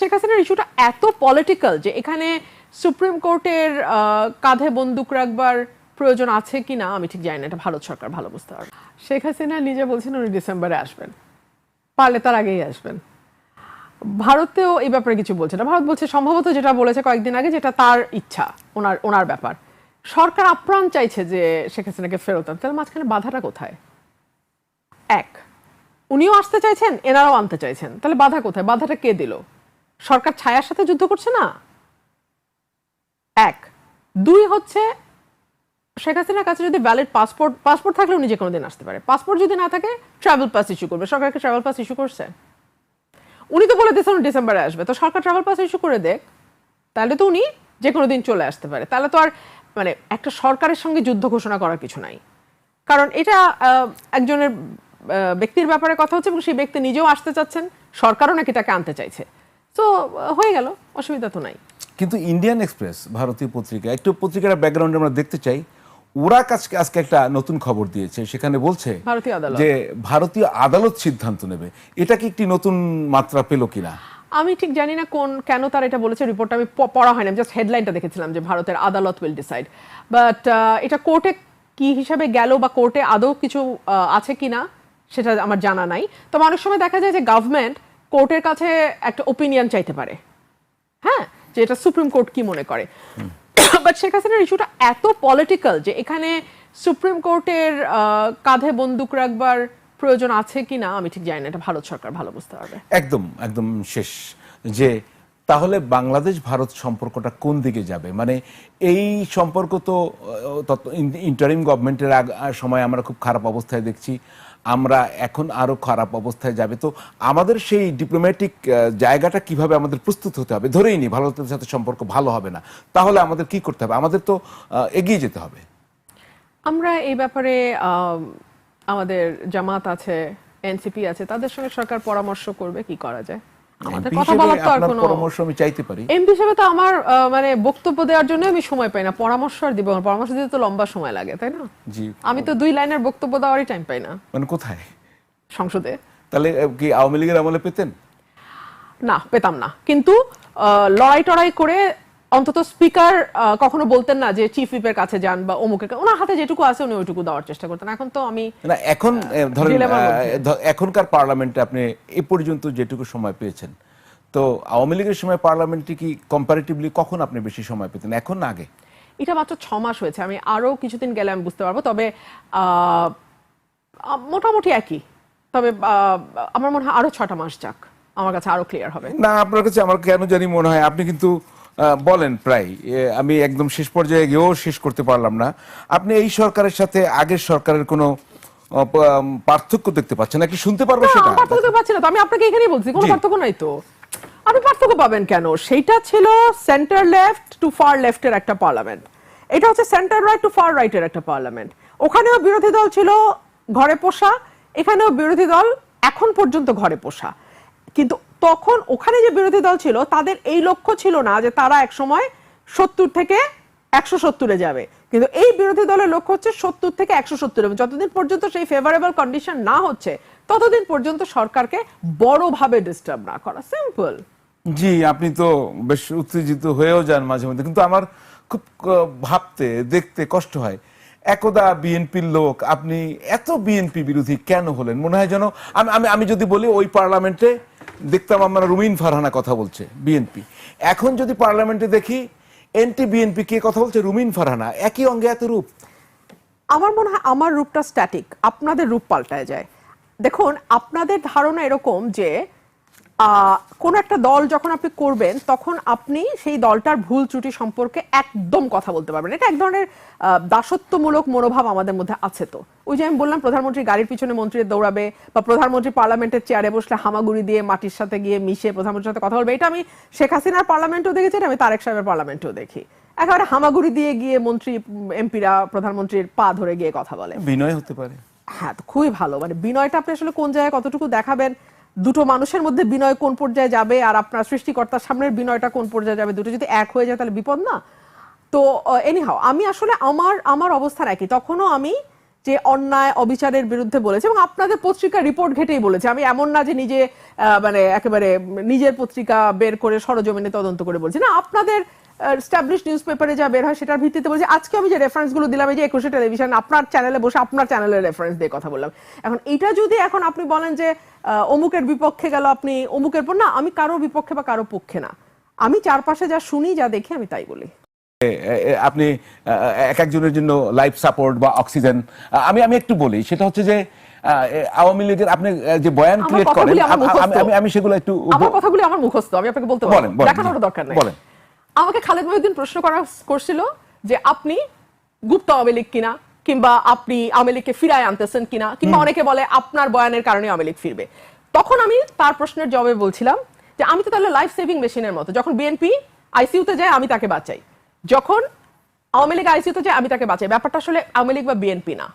শেখ হাসিনার ইস্যুটা এত পলিটিক্যাল যে এখানে সুপ্রিম কোর্টের কাঁধে বন্দুক রাখবার প্রয়োজন আছে কিনা আমি ঠিক জানি না। এটা ভারত সরকার ভালো বুঝতে পারবে। শেখ হাসিনা নিজে বলছেন উনি ডিসেম্বরে আসবেন, পারলে তার আগেই আসবেন। ভারতেও এই ব্যাপারে কিছু বলছে না। ভারত বলছে সম্ভবত যেটা বলেছে কয়েকদিন আগে, যেটা তার ইচ্ছা, ওনার ব্যাপার। সরকার আপ্রাণ চাইছে যে শেখ হাসিনাকে ফেরত আনতে, তাহলে মাঝখানে বাধাটা কোথায়? এক, উনিও আসতে চাইছেন, এনারাও আনতে চাইছেন, তাহলে বাধা কোথায়? বাধাটা কে দিল? সরকার ছায়ার সাথে যুদ্ধ করছে না? এক। দুই হচ্ছে, শেখ হাসিনার কাছে যদি ভ্যালিড পাসপোর্ট থাকলে উনি যে কোনো দিন আসতে পারে। পাসপোর্ট যদি না থাকে ট্রাভেল পাস ইস্যু করবে। সরকারকে ট্রাভেল পাস ইস্যু করছে? উনি তো বলে দিয়েছেন ডিসেম্বরে আসবে, তো সরকার ট্রাভেল পাস ইস্যু করে দেখ, তাহলে তো উনি যে কোনো দিন চলে আসতে পারে। তাহলে তো আর মানে একটা সরকারের সঙ্গে যুদ্ধ ঘোষণা করার কিছু নাই, কারণ এটা একজনের ব্যক্তির ব্যাপারে কথা হচ্ছে এবং সেই ব্যক্তি নিজেও আসতে চাচ্ছেন, সরকারও নাকি তাকে আনতে চাইছে। তো হয়ে গেল, অসুবিধা তো নাই। কিন্তু ইন্ডিয়ান এক্সপ্রেস ভারতীয় পত্রিকা, একটু পত্রিকার ব্যাকগ্রাউন্ডে আমরা দেখতে চাই। ওরা আজকে একটা নতুন খবর দিয়েছে, সেখানে বলছে যে ভারতীয় আদালত সিদ্ধান্ত নেবে। এটা কি একটি নতুন মাত্রা পেল কিনা আমি ঠিক জানি না কেন তারা এটা বলেছে। রিপোর্টটা আমি পড়া হয়নি, আমি জাস্ট হেডলাইনটা দেখেছিলাম যে ভারতের আদালত উইল ডিসাইড। বাট এটা কোর্টে কি হিসাবে গেল বা কোর্টে আদৌ কিছু আছে কিনা সেটা আমার জানা নাই। তবে অনেক সময় দেখা যায় যে গভর্নমেন্ট কোর্টের কাছে একটা ওপিনিয়ন চাইতে পারে, হ্যাঁ, যে এটা সুপ্রিম কোর্ট কি মনে করে। বাট শেখ হাসিনার ইস্যুটা এত পলিটিক্যাল যে এখানে সুপ্রিম কোর্টের কাঁধে বন্দুক রাখবার প্রয়োজন আছে কিনা আমি ঠিক জানি না। এটা ভারত সরকার ভালো বুঝতে পারবে। একদম একদম শেষ যে তাহলে বাংলাদেশ ভারত সম্পর্কটা কোন দিকে যাবে। মানে এই সম্পর্ক তো ইন্টারিম গভর্নমেন্টের সময় আমরা খুব খারাপ অবস্থায় দেখছি, আমরা এখন আরো খারাপ অবস্থায় যাবে। তো আমাদের সেই ডিপ্লোম্যাটিক জায়গাটা কিভাবে আমাদের প্রস্তুত হতে হবে। ধরেই নি ভারতের সাথে সম্পর্ক ভালো হবে না, তাহলে আমাদের কি করতে হবে? আমাদের তো এগিয়ে যেতে হবে। আমরা এই ব্যাপারে আমাদের জামাত আছে, এনসিপি আছে, তাদের সঙ্গে সরকার পরামর্শ করবে কি করা যায়। আমাদের কথা বলার তো আর কোনো পরামর্শ আমি চাইতে পারি। এমপি হিসেবে তো আমার মানে বক্তব্য দেওয়ার জন্য আমি সময় পাই না, পরামর্শ আর দিব। পরামর্শ দিতে তো লম্বা সময় লাগে, তাই না? জি, আমি তো 2 লাইনের বক্তব্য দেওয়ারই টাইম পাই না। মানে কোথায়? সংসদে। তাহলে কি আওয়ামী লীগের আমলে পেতেন? না, পেতাম না। কিন্তু লড়াই টড়াই করে অন্তত স্পিকার কখনো বলতেন না যে চিফ হুইপের কাছে যান বা অমুকের, ওনার হাতে যেটুকু আছে উনি ওইটুকু দেওয়ার চেষ্টা করতেন। এখন তো আমি না, এখন ধরেন এখনকার পার্লামেন্টে আপনি এ পর্যন্ত যেটুকু সময় পেয়েছেন, তো আওয়ামী লীগের সময় পার্লামেন্টে কি কম্পারেটিভলি কখন আপনি বেশি সময় পেতেন, এখন না আগে? এটা মাত্র 6 মাস হয়েছে, আমি আরো কিছুদিন গেলে আমি বুঝতে পারবো। তবে মোটামুটি একই। তবে আমার মনে হয় আরো 6টা মাস যাক, আমার কাছে আরো ক্লিয়ার হবে। না, আপনার কাছে আমার কেন জানি মনে হয় আপনি কিন্তু বলেন প্রায়, আমি একদম শেষ পর্যায়ে গিয়েও শেষ করতে পারলাম না, আপনি এই সরকারের সাথে আগের সরকারের কোনো পার্থক্য দেখতে পাচ্ছেন নাকি? শুনতে পারবো সেটা? পার্থক্য পাচ্ছি না তো, আমি আপনাকে এখানেই বলছি কোনো পার্থক্য নাই তো। আপনি পার্থক্য পাবেন কেন? সেইটা ছিল সেন্টার লেফট টু ফার লেফটের একটা পার্লামেন্ট, এটা হচ্ছে সেন্টার রাইট টু ফার রাইটের একটা পার্লামেন্ট। ওখানেও বিরোধী দল ছিল ঘরে পোষা, এখানেও বিরোধী দল এখন পর্যন্ত ঘরে পোষা। কিন্তু তখন ওখানে যে বিরোধী দল ছিল তাদের এই লক্ষ্য ছিল না যে তারা একসময় 70 থেকে 170-এ যাবে, কিন্তু এই বিরোধী দলের লক্ষ্য হচ্ছে 70 থেকে 170। যতদিন পর্যন্ত সেই ফেভারেবল কন্ডিশন না হচ্ছে ততদিন পর্যন্ত সরকারকে বড়ভাবে ডিস্টার্ব না করা, সিম্পল। জি, আপনি তো বেশ উত্তেজিত হয়েও যান মাঝে মধ্যে, কিন্তু আমার খুব ভাবতে দেখতে কষ্ট হয়। একদা বিএনপির লোক, আপনি এত বিএনপি বিরোধী কেন হলেন? মনে হয় যেন আমি যদি বলি ওই পার্লামেন্টে দেখতাম আমরা রুমিন ফারহানা কথা বলছে বিএনপি, এখন যদি পার্লামেন্টে দেখি এনটি বিএনপি কে কথা বলছে, রুমিন ফারহানা। একই অঙ্গে এত রূপ। আমার মনে হয় আমার রূপটা স্ট্যাটিক, আপনাদের রূপ পাল্টায় যায়। দেখুন, আপনাদের ধারণা এরকম যে কোন একটা দল যখন আপনি করবেন তখন আপনি সেই দলটার ভুল ত্রুটি সম্পর্কে একদম কথা বলতে পারবেন। এটা এক ধরনের দাসত্বমূলক মনোভাব আমাদের মধ্যে আছে। তো ওই যে আমি বললাম, প্রধানমন্ত্রী গাড়ির পিছনে মন্ত্রী দৌড়াবে, বা প্রধানমন্ত্রী পার্লামেন্টের চেয়ারে বসলে হামাগুড়ি দিয়ে মাটির সাথে গিয়ে মিশে প্রধানমন্ত্রীর সাথে কথা বলবে। এটা আমি শেখ হাসিনার পার্লামেন্টেও দেখেছি, এটা আমি তারেক সাহেবের পার্লামেন্টেও দেখি। একেবারে হামাগুড়ি দিয়ে গিয়ে মন্ত্রী এমপিরা প্রধানমন্ত্রীর পা ধরে গিয়ে কথা বলে। বিনয় হতে পারে, হ্যাঁ, তো খুবই ভালো। মানে বিনয়টা আপনি আসলে কোন জায়গায় কতটুকু দেখাবেন, দুটো মানুষের মধ্যে বিনয় কোন পর্যায়ে যাবে আর আপনার সৃষ্টিকর্তার সামনের বিনয়টা কোন পর্যায়ে যাবে, দুটো যদি এক হয়ে যায় তাহলে বিপদ না? তো এনিহাও আমি আসলে আমার অবস্থান একই। তখনও আমি যে অন্যায় অবিচারের বিরুদ্ধে বলেছে এবং আপনাদের পত্রিকা রিপোর্ট ঘেটেই বলেছে। আমি এমন না যে নিজে মানে একেবারে নিজের পত্রিকা বের করে সরজমিনে তদন্ত করে বলছি না, আপনাদের এস্টাবলিশ নিউজ পেপারে যা বের হয় সেটার ভিত্তিতে বলছি। আজকে আমি যে রেফারেন্স গুলো দিলাম, এই যে 21 টেলিভিশন আপনার চ্যানেলে বসে আপনার চ্যানেলের রেফারেন্স দিয়ে কথা বললাম। এখন এটা যদি এখন আপনি বলেন যে অমুকের বিপক্ষে গেল, আপনি অমুকের পর, না, আমি কারো বিপক্ষে বা কারো পক্ষে না, আমি চারপাশে যা শুনি যা দেখি আমি তাই বলি। আপনি এক একজনের জন্য লাইফ সাপোর্ট বা অক্সিজেন, আমি একটু বলি, সেটা হচ্ছে যে আওয়ামী লীগের আপনি যে বয়ান ক্রিয়েট করেন, আমি সেগুলো একটু, আমার কথাগুলি আমার মুখস্থ, আমি আপনাকে বলতে পারি, দেখানোর দরকার নেই। বলেন। আমাকে খালেদ মহিউদ্দিন প্রশ্ন করছিল যে আপনি গুপ্ত আওয়ামী লীগ কিনা, কিংবা আপনি আওয়ামী লীগকে ফিরায় আনতেছেন কিনা, কিংবা অনেকে বলে আপনার বয়ানের কারণে আওয়ামী লীগ ফিরবে। তখন আমি তার প্রশ্নের জবাবে বলছিলাম যে আমি তো তাহলে লাইফ সেভিং মেশিনের মতো, যখন বিএনপি আইসিইউতে যায় আমি তাকে বাঁচাই, যখন আওয়ামী লীগ আইসিইউতে যায় আমি তাকে বাঁচাই। ব্যাপারটা আসলে আওয়ামী লীগ বা বিএনপি না,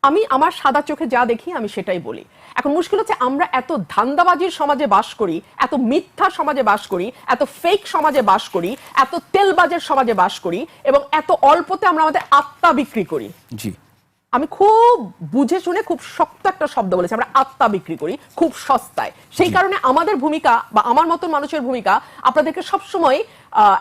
আমি আমার সাদা চোখে যা দেখি আমি সেটাই বলি। এখন মুশকিল হচ্ছে আমরা এত ধান্দাবাজির সমাজে বাস করি, এত মিথ্যা সমাজে বাস করি, এত ফেক সমাজে বাস করি, এত তেলবাজের সমাজে বাস করি, এবং এত অল্পতে আমরা আমাদের আত্মা বিক্রি করি। জি, আমি খুব বুঝে শুনে খুব শক্ত একটা শব্দ বলেছি, আমরা আত্মা বিক্রি করি খুব সস্তায়। সেই কারণে আমাদের ভূমিকা বা আমার মতন মানুষের ভূমিকা আপনাদেরকে সবসময়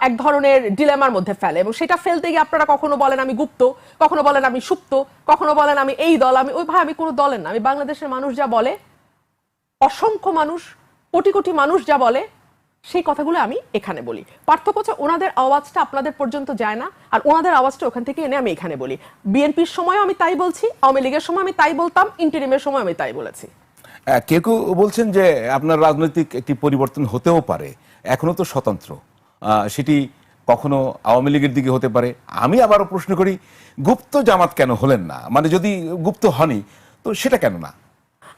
এক ধরনের ডিলেমার মধ্যে ফেলে, এবং সেটা ফেলতে গিয়ে আপনারা কখনো বলেন আমি গুপ্ত, কখনো বলেন আমি সুপ্ত, কখনো বলেন আমি এই দল, আমি ওই। ভাই, আমি কোনো দলের না, আমি বাংলাদেশের মানুষ যা বলে, অসংখ্য মানুষ, কোটি কোটি মানুষ যা বলে, সেই কথাগুলো আমি এখানে বলি। পার্থক্য হচ্ছে ওনাদের আওয়াজটা আপনাদের পর্যন্ত যায় না, আর ওনাদের আওয়াজটা ওখান থেকে এনে আমি এখানে বলি। বিএনপির সময় আমি তাই বলছি, আওয়ামী লীগের সময় আমি তাই বলতাম, ইন্টারিমের সময় আমি তাই বলেছি। কেউ কেউ বলছেন যে আপনার রাজনৈতিক একটি পরিবর্তন হতেও পারে, এখনো তো স্বতন্ত্র, সেটি কখনো আওয়ামী লীগের দিকে হতে পারে। আমি আবারও প্রশ্ন করি, গুপ্ত জামাত কেন হলেন না? মানে যদি গুপ্ত হনই তো সেটা কেন না?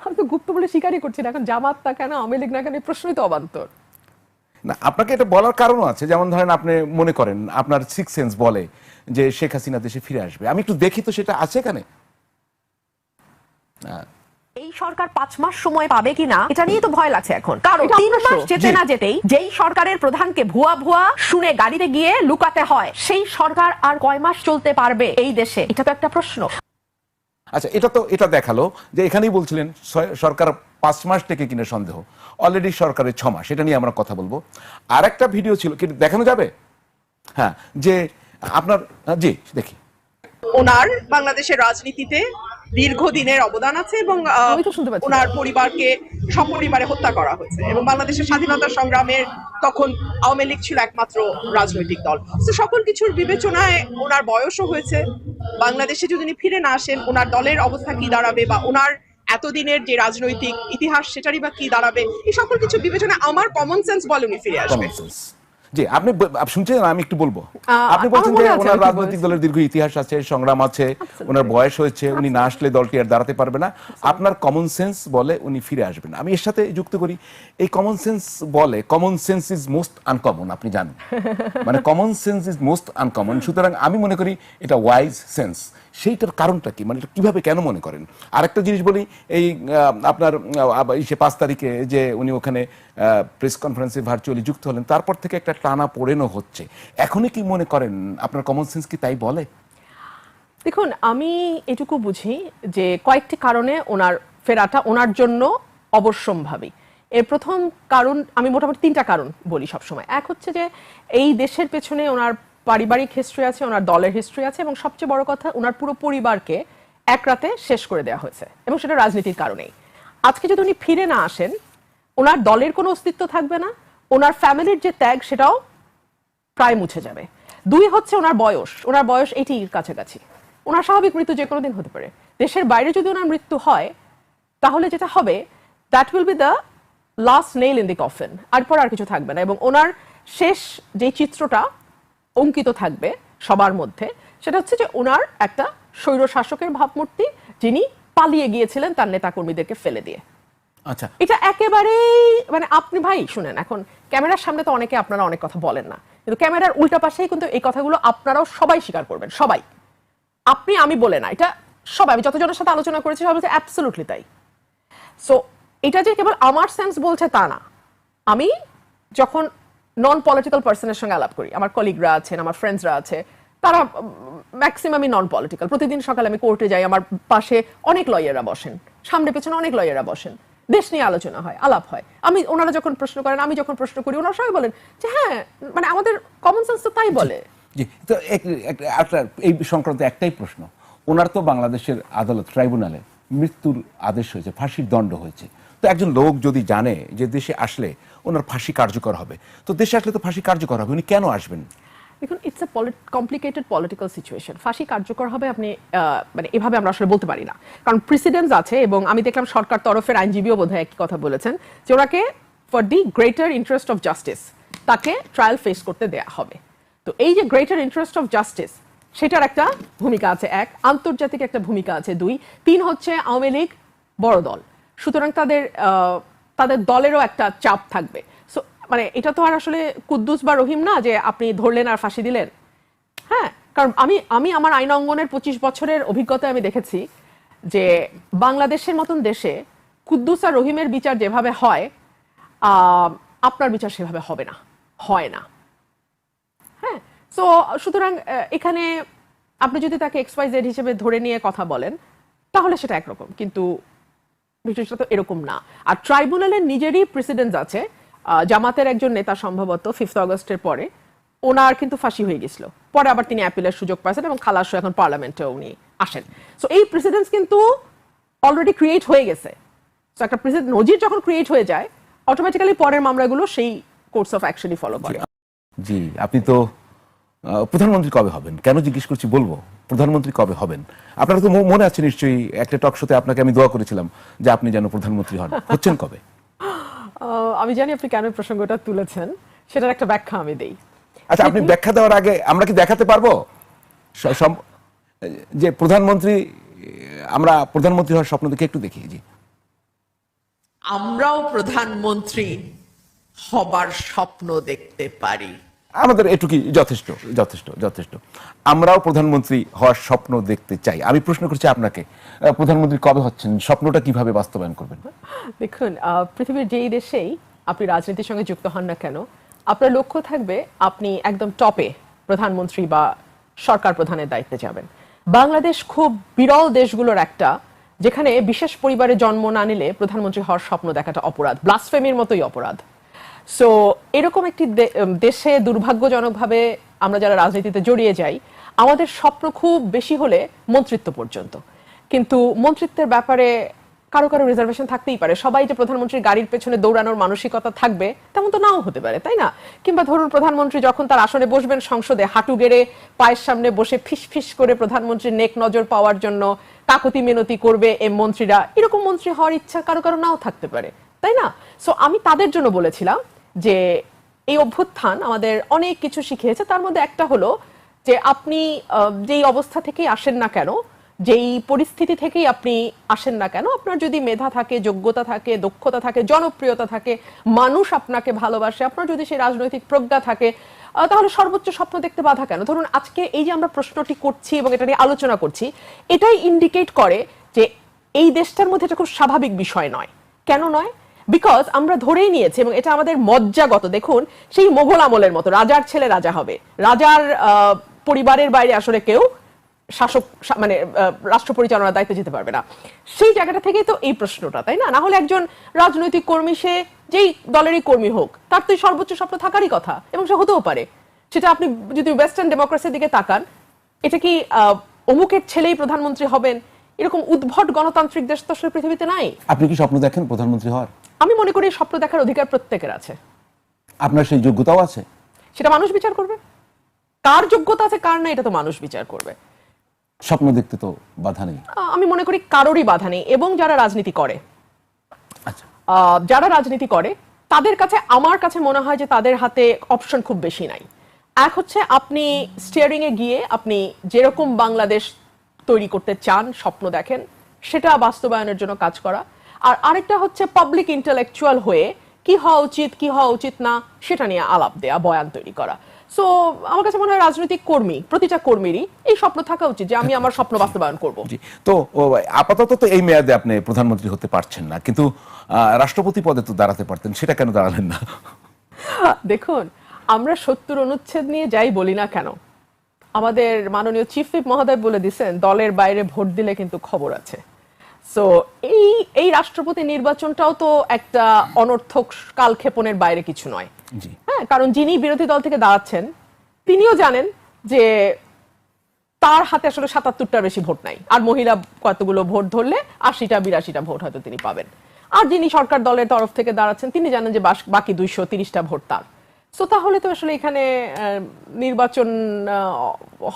আমি তো গুপ্ত বলে স্বীকারই করছি না, এখন জামাত না কেন, আওয়ামী লীগ না কেন, এই প্রশ্নই তো অবান্তর। না, আপনাকে এটা বলার কারণও আছে। যেমন ধরেন, আপনি মনে করেন আপনার সিক্স সেন্স বলে যে শেখ হাসিনা দেশে ফিরে আসবে, আমি একটু দেখি তো সেটা আছে এখানে। এই সরকার 5 মাস সময় পাবে কিনা এটা নিয়ে তো ভয় লাগছে এখন, কারণ 3 মাস যেতে না যেতেই যেই সরকারের প্রধানকে ভুয়া ভুয়া শুনে গাড়িতে গিয়ে লুকাতে হয়, সেই সরকার আর কয় মাস চলতে পারবে এই দেশে? এটা তো একটা প্রশ্ন। আচ্ছা, এটা দেখালো যে এখানেই বলছিলেন সরকার 5 মাস থেকে কিনা সন্দেহ, অলরেডি সরকারের 6 মাস। এটা নিয়ে আমরা কথা বলবো। আর একটা ভিডিও ছিল, কি দেখানো যাবে? হ্যাঁ, যে আপনার, জি দেখি। ওনার বাংলাদেশের রাজনীতিতে দীর্ঘদিনের অবদান আছে, এবং ওনার পরিবারকে সপরিবারে হত্যা করা হয়েছে, এবং বাংলাদেশের স্বাধীনতা সংগ্রামের তখন আওয়ামী লীগ ছিল একমাত্র রাজনৈতিক দল। তো সকল কিছুর বিবেচনায় ওনার বয়সও হয়েছে। বাংলাদেশে যদি উনি ফিরে না আসেন, ওনার দলের অবস্থা কি দাঁড়াবে, বা ওনার এতদিনের যে রাজনৈতিক ইতিহাস সেটারই বা কি দাঁড়াবে, এই সকল কিছু বিবেচনায় আমার কমন সেন্স বলে উনি ফিরে আসবে। জি, আপনি শুনছেন, আমি একটু বলবো। আপনি বলছেন যে ওনার রাজনৈতিক দলের দীর্ঘ ইতিহাস আছে, সংগ্রাম আছে, ওনার বয়স হয়েছে, উনি না আসলে দলটি আর দাঁড়াতে পারবে না। আপনার কমন সেন্স বলে উনি ফিরে আসবেন। আমি এর সাথে যুক্ত করি, এই কমন সেন্স বলে, common sense is most uncommon, আপনি জানেন, মানে common sense is most uncommon. সুতরাং আমি মনে করি এটা ওয়াইজ সেন্স। সেইটার কারণটা কি, মানে কিভাবে, কেন মনে করেন? আরেকটা জিনিস বলি, এই আপনার 5 তারিখে যে উনি ওখানে প্রেস কনফারেন্সে ভার্চুয়ালি যুক্ত হলেন, তারপর থেকে একটা টানা পড়েনও হচ্ছে। এখনই কি মনে করেন আপনার কমন সেন্স কি তাই বলে? দেখুন, আমি এটুকু বুঝি যে কয়েকটি কারণে ওনার ফেরাটা ওনার জন্য অবশ্যম্ভাবী। এর প্রথম কারণ, আমি মোটামুটি 3টা কারণ বলি সবসময়। এক হচ্ছে যে এই দেশের পেছনে ওনার পারিবারিক হিস্ট্রি আছে, ওনার দলের হিস্ট্রি আছে, এবং সবচেয়ে বড় কথা, ওনার পুরো পরিবারকে এক রাতে শেষ করে দেওয়া হয়েছে, এবং সেটা রাজনীতির কারণেই। আজকে যদি উনি ফিরে না আসেন, ওনার দলের কোনো অস্তিত্ব থাকবে না, ওনার ফ্যামিলির যে ত্যাগ সেটাও প্রায় মুছে যাবে। 2 হচ্ছে ওনার বয়স 80-র কাছাকাছি। ওনার স্বাভাবিক মৃত্যু যে কোনো দিন হতে পারে। দেশের বাইরে যদি ওনার মৃত্যু হয়, তাহলে যেটা হবে, that will be the last nail in the coffin. এরপর আর কিছু থাকবে না, এবং ওনার শেষ যে চিত্রটা অঙ্কিত থাকবে সবার মধ্যে, সেটা হচ্ছে যে ওনার একটা স্বৈর শাসকের ভাবমূর্তি, যিনি পালিয়ে গিয়েছিলেন তার নেতাকর্মীদেরকে ফেলে দিয়ে। আচ্ছা, এটা একেবারেই, মানে আপনি ভাই শুনেন, এখন ক্যামেরার সামনে তো অনেকে আপনারা অনেক কথা বলেন না, কিন্তু ক্যামেরার উল্টা পাশেই কিন্তু এই কথাগুলো আপনারাও সবাই স্বীকার করবেন, সবাই। আপনি, আমি বলে না, এটা সবাই, আমি যতজনের সাথে আলোচনা করেছি সবাই বলছে অ্যাবসলিউটলি তাই। সো এটা যে কেবল আমার সেন্স বলছে তা না। আমি যখন নন পলিটিক্যাল পার্সনের সঙ্গে আলাপ করি, আমার কলিগরা আছেন, আমার ফ্রেন্ডসরা আছে, তারা ম্যাক্সিমামই নন পলিটিক্যাল। প্রতিদিন সকালে আমি কোর্টে যাই, আমার পাশে অনেক লয়াররা বসেন, সামনে পেছনে অনেক লয়াররা বসেন, দেশ নিয়ে আলোচনা হয়, আলাপ হয়। ওনারা যখন প্রশ্ন করেন, আমি যখন প্রশ্ন করি, ওনারা সবাই বলেন যে হ্যাঁ, মানে আমাদের কমন সেন্স তো তাই বলে। জি, তো এই সংক্রান্ত একটাই প্রশ্ন, ওনার তো বাংলাদেশের আদালত ট্রাইব্যুনালে মৃত্যুর আদেশ হয়েছে, ফাঁসির দণ্ড হয়েছে। তো একজন লোক যদি জানে যে দেশে আসলে ওনার ফাঁসি কার্যকর হবে, তো দেশে আসলে তো ফাঁসি কার্যকর হবে, উনি কেন আসবেন? দেখুন, it's a complicated political situation. ফাঁসি কার্যকর হবে আপনি মানে এভাবে আমরা আসলে বলতে পারি না, কারণ প্রেসিডেন্টস আছে। এবং আমি দেখলাম সরকার তরফের আইনজীবীও বোধহয় একই কথা বলেছেন যে ওনাকে for the greater interest of justice তাকে ট্রায়াল ফেস করতে দেয়া হবে। তো এই যে গ্রেটার ইন্টারেস্ট অফ জাস্টিস, সেটার একটা ভূমিকা আছে, এক, আন্তর্জাতিক একটা ভূমিকা আছে, দুই, তিন হচ্ছে আওয়ামী লীগ বড় দল, সুতরাং তাদের দলেরও একটা চাপ থাকবে। সো মানে এটা তো আর আসলে কুদ্দুস বা রহিম না যে আপনি ধরলেন আর ফাঁসি দিলেন। হ্যাঁ, কারণ আমি আমার আইন অঙ্গনের 25 বছরের অভিজ্ঞতায় আমি দেখেছি যে বাংলাদেশের মতন দেশে কুদ্দুস আর রহিমের বিচার যেভাবে হয়, আপনার বিচার সেভাবে হবে না, হয় না। হ্যাঁ, সো সুতরাং এখানে আপনি যদি তাকে XYZ হিসেবে ধরে নিয়ে কথা বলেন তাহলে সেটা একরকম, কিন্তু বিষয়টা তো এরকম না। আর ট্রাইব্যুনালের নিজেরই প্রেসিডেন্ট আছে, জামাতের একজন নেতা সম্ভবত 5 আগস্টের পরে ওনার কিন্তু ফাঁসি হয়ে গেছিল, পরে আবার তিনি অ্যাপিলের সুযোগ পাচ্ছেন এবং খালাস হয়ে এখন পার্লামেন্টে উনি আসেন। সো এই প্রেসিডেন্টস কিন্তু অলরেডি ক্রিয়েট হয়ে গেছে। সো একটা প্রেসিডেন্ট নজির যখন ক্রিয়েট হয়ে যায়, অটোমেটিক্যালি পরের মামলাগুলো সেই কোর্স অফ অ্যাকশনই ফলো করে। জি, আপনি তো প্রধানমন্ত্রী কবে হবেন? কেন জিজ্ঞেস করছি বলবো, প্রধানমন্ত্রী কবে হবেন? আপনার তো মনে আছে নিশ্চয়ই, একটা টক শোতে আপনাকে আমি দোয়া করেছিলাম যে আপনি যেন প্রধানমন্ত্রী হন। হচ্ছেন কবে? আমি জানি আপনি কেন প্রসঙ্গটা তুলেছেন, সেটার একটা ব্যাখ্যা আমি দেই। আচ্ছা, আপনি ব্যাখ্যা দেওয়ার আগে আমরা কি দেখাতে পারবো যে আমরা প্রধানমন্ত্রী হওয়ার স্বপ্ন দেখে একটু দেখি? জি, আমরাও প্রধানমন্ত্রী হবার স্বপ্ন দেখতে পারি। আমাদের এটুকুই যথেষ্ট যথেষ্ট যথেষ্ট। আমরাও প্রধানমন্ত্রী হওয়ার স্বপ্ন দেখতে চাই। আমি প্রশ্ন করছি আপনাকে, প্রধানমন্ত্রী কবে হচ্ছেন? স্বপ্নটা কিভাবে বাস্তবায়ন করবেন? দেখুন, পৃথিবীর যেই দেশেই আপনি রাজনীতির সঙ্গে যুক্ত হন না কেন, আপনার লক্ষ্য থাকবে আপনি একদম টপে প্রধানমন্ত্রী বা সরকার প্রধানের দায়িত্বে যাবেন। বাংলাদেশ খুব বিরল দেশগুলোর একটা, যেখানে বিশেষ পরিবারে জন্ম না নিলে প্রধানমন্ত্রী হওয়ার স্বপ্ন দেখাটা অপরাধ, ব্লাসফেমির মতোই অপরাধ। সো এরকম একটি দেশে দুর্ভাগ্যজনকভাবে আমরা যারা রাজনীতিতে জড়িয়ে যাই, আমাদের স্বপ্ন খুব বেশি হলে মন্ত্রিত্ব পর্যন্ত, কিন্তু মন্ত্রিত্বের ব্যাপারে কারো কারো রিজার্ভেশন থাকতেই পারে। সবাই যে প্রধানমন্ত্রীর গাড়ির পেছনে দৌড়ানোর মানসিকতা থাকবে তেমন তো নাও হতে পারে, তাই না? কিংবা ধরুন প্রধানমন্ত্রী যখন তার আসনে বসবেন সংসদে, হাঁটু গেড়ে পায়ের সামনে বসে ফিস ফিস করে প্রধানমন্ত্রীর নেক নজর পাওয়ার জন্য কাকুতি মিনতি করবে এই মন্ত্রীরা, এরকম মন্ত্রী হওয়ার ইচ্ছা কারো কারো নাও থাকতে পারে, তাই না? সো আমি তাদের জন্য বলেছিলাম যে এই অভ্যুত্থান আমাদের অনেক কিছু শিখিয়েছে। তার মধ্যে একটা হলো যে আপনি যেই অবস্থা থেকেই আসেন না কেন, যেই পরিস্থিতি থেকেই আপনি আসেন না কেন, আপনার যদি মেধা থাকে, যোগ্যতা থাকে, দক্ষতা থাকে, জনপ্রিয়তা থাকে, মানুষ আপনাকে ভালোবাসে, আপনার যদি সেই রাজনৈতিক প্রজ্ঞা থাকে, তাহলে সর্বোচ্চ স্বপ্ন দেখতে বাধা কেন? ধরুন আজকে এই যে আমরা প্রশ্নটি করছি এবং এটা নিয়ে আলোচনা করছি, এটাই ইন্ডিকেট করে যে এই দেশটার মধ্যে এটা খুব স্বাভাবিক বিষয় নয়। কেন নয়? বিকজ আমরা ধরেই নিয়েছি এবং এটা আমাদের মজ্জাগত। দেখুন, সেই মোগল আমলের মতো রাজার ছেলে রাজা হবে, রাজার পরিবারের বাইরে আসলে কেউ শাসক মানে রাষ্ট্র পরিচালনার দায়িত্বে যেতে পারবে না। সেই জায়গাটা থেকেই তো এই প্রশ্নটা, তাই না? না হলে একজন রাজনৈতিক কর্মী, সে যেই দলেরই কর্মী হোক, তার তো সর্বোচ্চ স্বপ্ন থাকারই কথা, এবং সে হতেও পারে। সেটা আপনি যদি ওয়েস্টার্ন ডেমোক্রেসির দিকে তাকান, এটা কি অমুকের ছেলেই প্রধানমন্ত্রী হবেন, এরকম উদ্ভট গণতান্ত্রিক দেশ তো আসলে পৃথিবীতে নাই। আপনি কি স্বপ্ন দেখেন প্রধানমন্ত্রী হওয়ার? আমি মনে করি স্বপ্ন দেখার অধিকার প্রত্যেকের আছে। আপনার সেই যোগ্যতাও আছে? সেটা মানুষ বিচার করবে। কার যোগ্যতা আছে কার না, এটা তো মানুষ বিচার করবে। স্বপ্ন দেখতে তো বাধা নেই। আমি মনে করি কারোরই বাধা নেই। এবং যারা রাজনীতি করে, আচ্ছা, যারা রাজনীতি করে তাদের কাছে, আমার কাছে মনে হয় যে তাদের হাতে অপশন খুব বেশি নাই। এক হচ্ছে আপনি স্টিয়ারিং এ গিয়ে আপনি যেরকম বাংলাদেশ তৈরি করতে চান, স্বপ্ন দেখেন, সেটা বাস্তবায়নের জন্য কাজ করা। আর আরেকটা হচ্ছে পাবলিক ইন্টেলেকচুয়াল হয়ে কি হওয়া উচিত কি হওয়া উচিত না সেটা নিয়ে আলাপ দেয়া, বয়ান তৈরি করা। সো আমার কাছে মনে হয় রাজনৈতিক কর্মী, প্রতিটা কর্মীরই এই স্বপ্ন থাকা উচিত যে আমি আমার স্বপ্ন বাস্তবায়ন করব। তো আপাতত তো এই মেয়াদে আপনি প্রধানমন্ত্রী হতে পারছেন না, কিন্তু রাষ্ট্রপতি পদে তো দাঁড়াতে পারতেন, সেটা কেন দাঁড়ালেন না? দেখুন, আমরা 70 অনুচ্ছেদ নিয়ে যাই বলি না কেন, আমাদের মাননীয় চিফ হুইপ মহোদয় বলে দিয়েছেন দলের বাইরে ভোট দিলে কিন্তু খবর আছে। সো এই রাষ্ট্রপতি নির্বাচনটাও তো একটা অনর্থক কালক্ষেপণের বাইরে কিছু নয়। জি। হ্যাঁ, কারণ যিনি বিরোধী দল থেকে দাঁড়াচ্ছেন তিনিও জানেন যে তার হাতে আসলে ৭৭টার বেশি ভোট নাই, আর মহিলা কতগুলো ভোট ধরলে ৮০টা ৮২টা ভোট হয়তো তিনি পাবেন। আর যিনি সরকার দলের তরফ থেকে দাঁড়াচ্ছেন তিনি জানেন যে বাকি ২৩০টা ভোট তার। সো তাহলে তো আসলে এখানে নির্বাচন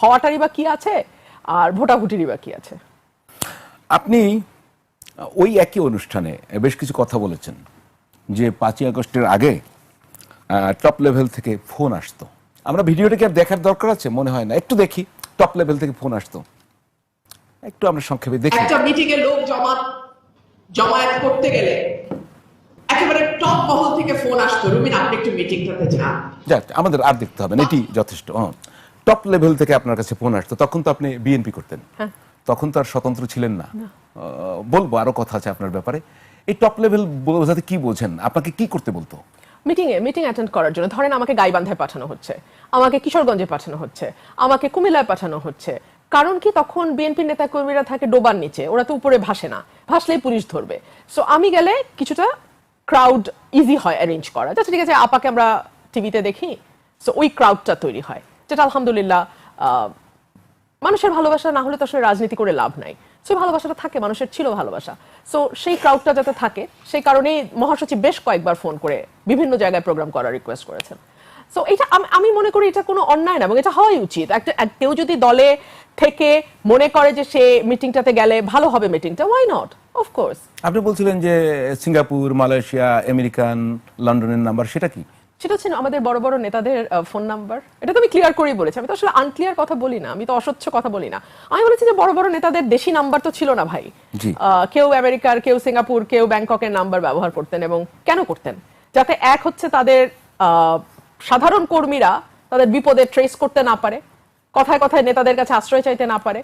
হওয়াটারই বা কি আছে, আর ভোটাভুটিরই বা কি আছে। আপনি ওই একই অনুষ্ঠানে বেশ কিছু কথা বলেছেন যে ৫ই আগস্টের আগে টপ লেভেল থেকে ফোন আসতো। আমরা ভিডিওটা কি আর দেখার দরকার আছে? মনে হয় না। একটু দেখি, টপ লেভেল থেকে ফোন আসতো, একটু আমরা সংক্ষেপে দেখি। একটা মিটিং এ লোক জমায়েত করতে গেলে একেবারে টপ মহল থেকে ফোন আসতো, রুমিন আপনি একটু মিটিংটাতে যান। যাক, আমাদের আর দেখতে হবে না, এটি যথেষ্ট। টপ লেভেল থেকে আপনার কাছে ফোন আসতো, তখন তো আপনি বিএনপি করতেন, তখন তো আর স্বতন্ত্র ছিলেন না। বলবো আরো কথা আছে আপনার ব্যাপারে। এই টপ লেভেল বোঝাতে কি বোঝেন? আপনাকে কি করতে বলতো? মিটিং অ্যাটেন্ড করার জন্য ধরেন আমাকে গাইবান্ধায় পাঠানো হচ্ছে, আমাকে কিশোরগঞ্জে পাঠানো হচ্ছে, আমাকে কুমিল্লায় পাঠানো হচ্ছে। কারণ কি তখন বিএনপি নেতা কর্মীরা থাকে ডোবার নিচে, ওরা তো উপরে ভাসে না, ভাসলেই পুলিশ ধরবে। সো আমি গেলে কিছুটা ক্রাউড ইজি হয় অ্যারেঞ্জ করা, আচ্ছা ঠিক আছে আপাকে আমরা টিভিতে দেখি। সো ওই ক্রাউডটা তৈরি হয়, যেটা আলহামদুলিল্লাহ মানুষের ভালোবাসা না হলে তো আসলে রাজনীতি করে লাভ নাই। সো ভালোবাসাটা থাকে, মানুষের ছিল ভালোবাসা। সো সেই ক্রাউডটা যাতে থাকে সেই কারণেই মহাসচিব বেশ কয়েকবার ফোন করে বিভিন্ন জায়গায় প্রোগ্রাম করার রিকোয়েস্ট করেছেন। সো এটা আমি মনে করি এটা কোনো অন্যায় না, এবং এটা হওয়াই উচিত। একটা কেউ যদি দলে থেকে মনে করে যে সে মিটিংটাতে গেলে ভালো হবে মিটিংটা, ওয়াই নট, অফকোর্স। আপনি বলছিলেন যে সিঙ্গাপুর, মালয়েশিয়া, আমেরিকান, লন্ডনের নাম্বার, সেটা কি? সেটা হচ্ছে আমাদের বড় বড় নেতাদের ফোন নাম্বার। এটা তো আমি ক্লিয়ার করেই বলেছি, আমি তো আসলে আনক্লিয়ার কথা বলি না, আমি তো অস্বচ্ছ কথা বলি না। আমি বলেছি যে বড় বড় নেতাদের দেশি নাম্বার তো ছিল না ভাই। কেউ আমেরিকার, কেউ সিঙ্গাপুর, কেউ ব্যাংককের নাম্বার ব্যবহার করতেন। এবং কেন করতেন? যাতে এক হচ্ছে তাদের সাধারণ কর্মীরা তাদের বিপদে ট্রেস করতে না পারে, কথায় কথায় নেতাদের কাছে আশ্রয় চাইতে না পারে,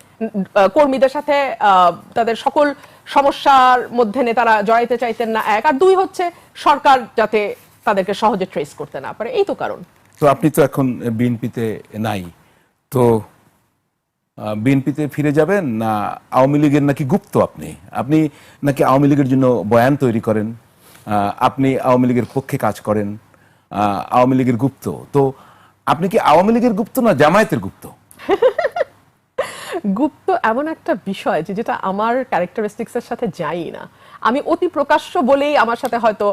কর্মীদের সাথে তাদের সকল সমস্যার মধ্যে নেতারা জড়াইতে চাইতেন না, এক। আর দুই হচ্ছে সরকার যাতে তাদেরকে সহজে ট্রেস করতে না পারে, এই তো কারণ। তো আপনি তো এখন বিএনপিতে নাই, তো বিএনপিতে ফিরে যাবেন না আওয়ামী লীগের নাকি গুপ্ত? আপনি নাকি আওয়ামী লীগের জন্য বয়ান তৈরি করেন, আপনি আওয়ামী লীগের পক্ষে কাজ করেন, আওয়ামী লীগের গুপ্ত। তো আপনি কি আওয়ামী লীগের গুপ্ত না জামায়াতের গুপ্ত? গুপ্ত এমন একটা বিষয় যেটা আমার ক্যারেক্টারিস্টিক্স এর সাথে যাই না। আমি অতি প্রকাশ্য বলেই আমার সাথে হয়তো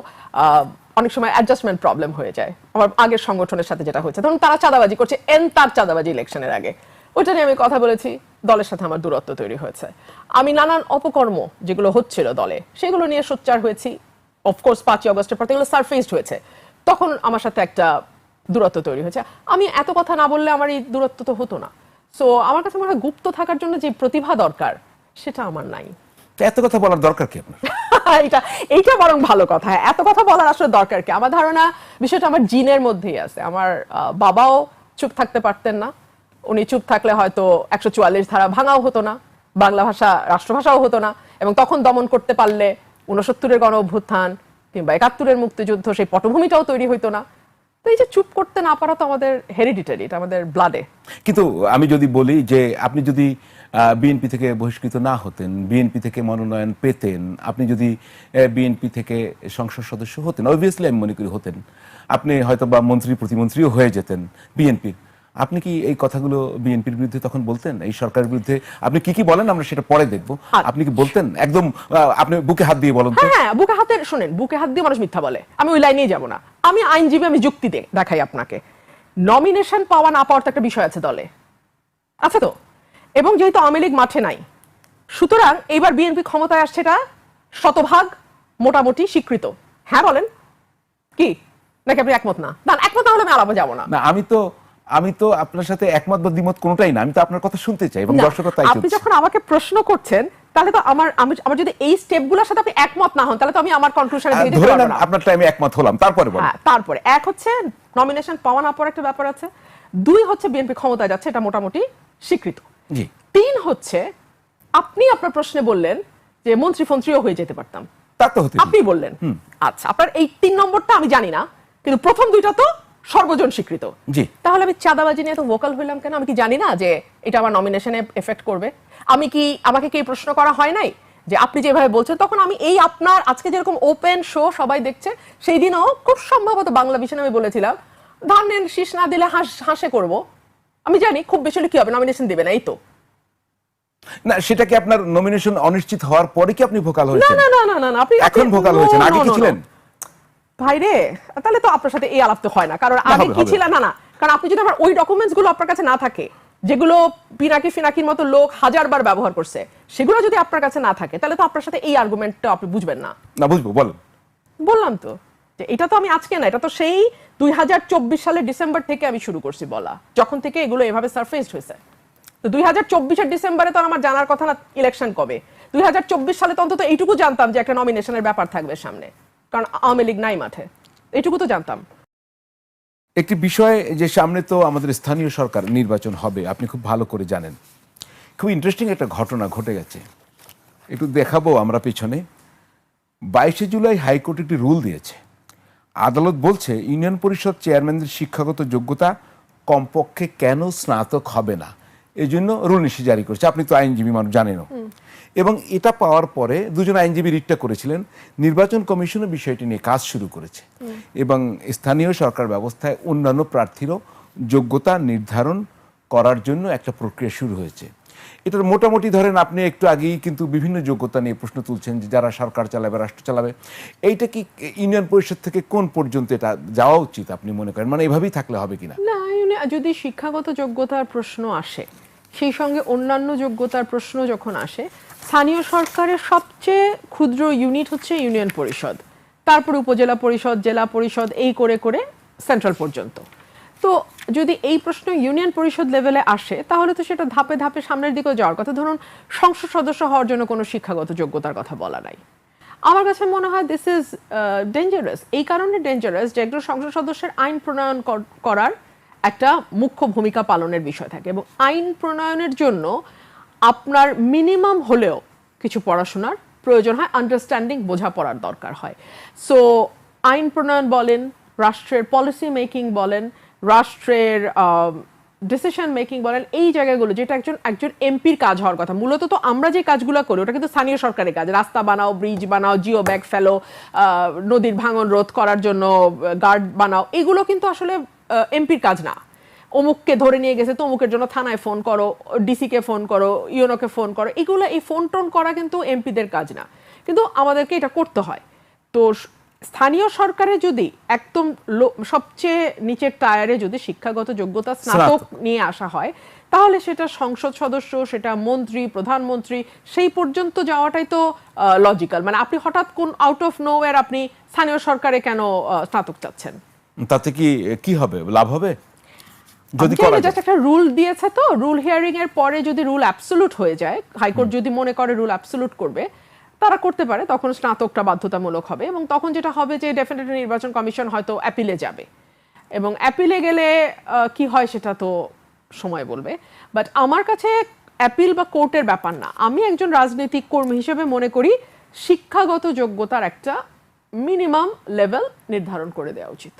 অনেক সময় অ্যাডজাস্টমেন্ট প্রবলেম হয়ে যায়। আমার আগের সংগঠনের সাথে যেটা হয়েছে, ধরুন তারা চাঁদাবাজি করছে, তার চাঁদাবাজি ইলেকশনের আগে, ওইটা নিয়ে আমি কথা বলেছি, দলের সাথে আমার দূরত্ব তৈরি হয়েছে। আমি নানান অপকর্ম যেগুলো হচ্ছিল দলে সেগুলো নিয়ে সোচ্চার হয়েছি। অফকোর্স 5ই আগস্টের পর এগুলো সারফেসড হয়েছে, তখন আমার সাথে একটা দূরত্ব তৈরি হয়েছে। আমি এত কথা না বললে আমার এই দূরত্ব তো হতো না। সো আমার কাছে মনে হয় গুপ্ত থাকার জন্য যে প্রতিভা দরকার সেটা আমার নাই। এত কথা বলার দরকার কি আপনার? এইটা বরং ভালো কথা। এত কথা বলার আসলে দরকার কি? আমার ধারণা বিষয়টা আমার জিনের মধ্যেই আছে। আমার বাবাও চুপ থাকতে পারতেন না, উনি চুপ থাকলে হয়তো 144 ধারা ভাঙাও হতো না, বাংলা ভাষা রাষ্ট্রভাষাও হতো না, এবং তখন দমন করতে পারলে 69-এর গণ অভ্যুত্থান কিংবা 71-এর মুক্তিযুদ্ধ সেই পটভূমিটাও তৈরি হইতো না। তো এই যে চুপ করতে না পারা তো আমাদের হেরিডিটারি, এটা আমাদের ব্লাডে। কিন্তু আমি যদি বলি যে আপনি যদি বিএনপি থেকে বহিষ্কৃত না হতেন, বিএনপি থেকে মনোনয়ন পেতেন, আপনি যদি বিএনপি থেকে সংসদ সদস্য হতেন, অবভিয়াসলি আমি মনে করি হতেন, আপনি হয়তো বা মন্ত্রী প্রতিমন্ত্রীও হয়ে যেতেন বিএনপির, আপনি কি এই কথাগুলো বিএনপির বিরুদ্ধে তখন বলতেন? এই সরকারের বিরুদ্ধে আপনি কি কি বলেন আমরা সেটা পরে দেখবো। আপনি কি বলতেন একদম আপনি বুকে হাত দিয়ে বলেন? হ্যাঁ, বুকে হাতের, শুনেন, বুকে হাত দিয়ে মানুষ মিথ্যা বলে, আমি ওই লাইনেই যাব না। আমি আইনজীবী, আমি যুক্তি দেখাই আপনাকে। নমিনেশন পাওয়া না পাওয়ার তো একটা বিষয় আছে দলে, আছে তো। এবং যেহেতু আওয়ামী লীগ মাঠে নাই, সুতরাং এইবার বিএনপি ক্ষমতায় আসছে, এটা শতভাগ মোটামুটি স্বীকৃত। হ্যাঁ বলেন কি, নাকি আপনি একমত না? না, একমত না হলে আমি আলাদা যাবো না। না, আমি তো আপনার সাথে একমত বা দ্বিমত কোনোটাই না, আমি তো আপনার কথা শুনতে চাই এবং দর্শকরা তাই আপনি যখন আমাকে প্রশ্ন করছেন তাহলে তো আমার যদি এই স্টেপগুলোর সাথে আপনি একমত না হন তাহলে তো আমি আমার কনক্লুশনে দিতে ধরে পারবো নেন না। আপনার টাইমে একমত হলাম, তারপরে বলেন। হ্যাঁ, তারপরে এক হচ্ছে নমিনেশন পাওয়া না পাওয়ার একটা ব্যাপার আছে, দুই হচ্ছে বিএনপি ক্ষমতায় যাচ্ছে, এটা মোটামুটি স্বীকৃত। জি। তিন হচ্ছে আপনি আপনার প্রশ্নে বললেন যে মন্ত্রী-ফন্ত্রীও হয়ে যেতে পারতাম, তা তো হতে আপনি বললেন। আচ্ছা, আপনার এই 3 নম্বরটা আমি জানি না, কিন্তু প্রথম দুইটা তো সর্বজন স্বীকৃত। জি। তাহলে আমি চাঁদাবাজি নিয়ে তো ভোকাল হইলাম কেন? আমি কি জানি না যে এটা আমার নমিনেশনে এফেক্ট করবে? আমাকে কি প্রশ্ন করা হয় নাই যে আপনি যেভাবে বলছেন? তখন আমি এই আপনার আজকে যেরকম ওপেন শো সবাই দেখছে, সেই দিনও খুব সম্ভবত বাংলা ভিশনে আমি বলেছিলাম ধানের শীষ না দিলে হাসে করব। আমি জানি খুব বেশি হলে কি হবে, নমিনেশন দিবে না, এই তো। না, সেটা কি আপনার নমিনেশন অনিশ্চিত হওয়ার পরে কি আপনি ভোকাল না হয়েছেন? না না না না না, আপনি এখন ভোকাল হয়েছেন, আগে কি ছিলেন? ভাই রে, তাহলে তো আপনার সাথে এই আলাপ তো হয় না, কারণ না, আগে হবে, কি হবে। ছিল না, কারণ আপনি যদি আবার ওই ডকুমেন্টস গুলো আপনার কাছে না থাকে, যেগুলো পিনাকি ফিনাকির মতো লোক হাজারবার ব্যবহার করছে, সেগুলো যদি আপনার কাছে না থাকে, তাহলে তো আপনার সাথে এই আর্গুমেন্টটা আপনি বুঝবেন না। না, বুঝবো, বলেন। বললাম তো যে এটা তো আমি আজকে না, এটা তো সেই 2024 সালের ডিসেম্বর থেকে আমি শুরু করছি বলা, যখন থেকে এগুলো এভাবে সারফেসড হয়েছে। তো 2024 ডিসেম্বরে তো আমার জানার কথা না ইলেকশন কবে। 2024 সালে তো অন্তত এইটুকু জানতাম যে একটা নমিনেশনের ব্যাপার থাকবে সামনে, কারণ আওয়ামী লীগ নাই মাঠে, এইটুকু তো জানতাম। একটি বিষয় যে সামনে তো আমাদের স্থানীয় সরকার নির্বাচন হবে, আপনি খুব ভালো করে জানেন। খুব ইন্টারেস্টিং একটা ঘটনা ঘটে গেছে, একটু দেখাবো আমরা পিছনে। 22 জুলাই হাইকোর্ট একটি রুল দিয়েছে। আদালত বলছে ইউনিয়ন পরিষদ চেয়ারম্যানদের শিক্ষাগত যোগ্যতা কমপক্ষে কেন স্নাতক হবে না, এই জন্য রুল নিষেধ জারি করেছে। আপনি তো আইনজীবী মানুষ, জানেনও। এবং এটা পাওয়ার পরে দুজন আইনজীবী রিটটা করেছিলেন, নির্বাচন কমিশনের বিষয়টি নিয়ে কাজ শুরু করেছে এবং স্থানীয় সরকার ব্যবস্থায় অন্যান্য প্রার্থীরও যোগ্যতা নির্ধারণ করার জন্য একটা প্রক্রিয়া শুরু হয়েছে। এটার মোটামুটি ধরেন আপনি একটু আগেই কিন্তু বিভিন্ন যোগ্যতা নিয়ে প্রশ্ন তুলছেন যে যারা সরকার চালাবে, রাষ্ট্র চালাবে, এইটা কি ইউনিয়ন পরিষদ থেকে কোন পর্যন্ত এটা যাওয়া উচিত আপনি মনে করেন? মানে এভাবেই থাকলে হবে কিনা? না, যদি শিক্ষাগত যোগ্যতার প্রশ্ন আসে, সেই সঙ্গে অন্যান্য যোগ্যতার প্রশ্ন যখন আসে, স্থানীয় সরকারের সবচেয়ে ক্ষুদ্র ইউনিট হচ্ছে ইউনিয়ন পরিষদ, তারপরে উপজেলা পরিষদ, জেলা পরিষদ, এই করে করে সেন্ট্রাল পর্যন্ত। তো যদি এই প্রশ্ন ইউনিয়ন পরিষদ লেভেলে আসে, তাহলে তো সেটা ধাপে ধাপে সামনের দিকে যাওয়ার কথা। ধরুন সংসদ সদস্য হওয়ার জন্য কোনো শিক্ষাগত যোগ্যতার কথা বলা নাই। আমার কাছে মনে হয় দিস ইজ ডেঞ্জারাস। এই কারণে ডেঞ্জারাস যে একজন সংসদ সদস্যের আইন প্রণয়ন করার একটা মুখ্য ভূমিকা পালনের বিষয় থাকে, এবং আইন প্রণয়নের জন্য আপনার মিনিমাম হলেও কিছু পড়াশোনার প্রয়োজন হয়, আন্ডারস্ট্যান্ডিং, বোঝাপড়ার দরকার হয়। সো আইন প্রণয়ন বলেন, রাষ্ট্রের পলিসি মেকিং বলেন, রাষ্ট্রের ডিসিশন মেকিং বলেন, এই জায়গাগুলো যেটা একজন এমপির কাজ হওয়ার কথা। মূলত তো আমরা যে কাজগুলো করি ওটা কিন্তু স্থানীয় সরকারের কাজ। রাস্তা বানাও, ব্রিজ বানাও, জিও ব্যাগ ফেলো, নদীর ভাঙন রোধ করার জন্য গার্ড বানাও, এগুলো কিন্তু আসলে এমপির কাজ না। অমুককে ধরে নিয়ে গেছে তো অমুকের জন্য থানায় ফোন করো, ডিসিকে ফোন করো, ইউনোকে ফোন করো, এগুলো, এই ফোন টোন করা কিন্তু এমপিদের কাজ না, কিন্তু আমাদেরকে এটা করতে হয়। তো স্থানীয় সরকারে যদি একদম সবচেয়ে নিচের টায়ারে যদি শিক্ষাগত যোগ্যতা স্নাতক নিয়ে আসা হয়, তাহলে সেটা সংসদ সদস্য, সেটা মন্ত্রী, প্রধানমন্ত্রী, সেই পর্যন্ত যাওয়াটাই তো লজিক্যাল। মানে আপনি হঠাৎ কোন আউট অফ নোওয়্যার আপনি স্থানীয় সরকারে কেন স্নাতক চাচ্ছেন? তাতে কি হবে, লাভ হবে? যদি জাস্ট একটা রুল দিয়েছে, তো রুল হিয়ারিং এর পরে যদি রুল অ্যাবসলিউট হয়ে যায়, হাইকোর্ট যদি মনে করে রুল অ্যাবসলিউট করবে, তারা করতে পারে, তখন স্নাতকটা বাধ্যতামূলক হবে। এবং তখন যেটা হবে যে ডেফিনেটলি নির্বাচন কমিশন হয়তো অ্যাপিলে যাবে, এবং অ্যাপিলে গেলে কি হয় সেটা তো সময় বলবে। বাট আমার কাছে অ্যাপিল বা কোর্টের ব্যাপার না। আমি একজন রাজনৈতিক কর্মী হিসেবে মনে করি শিক্ষাগত যোগ্যতার একটা মিনিমাম লেভেল নির্ধারণ করে দেওয়া উচিত।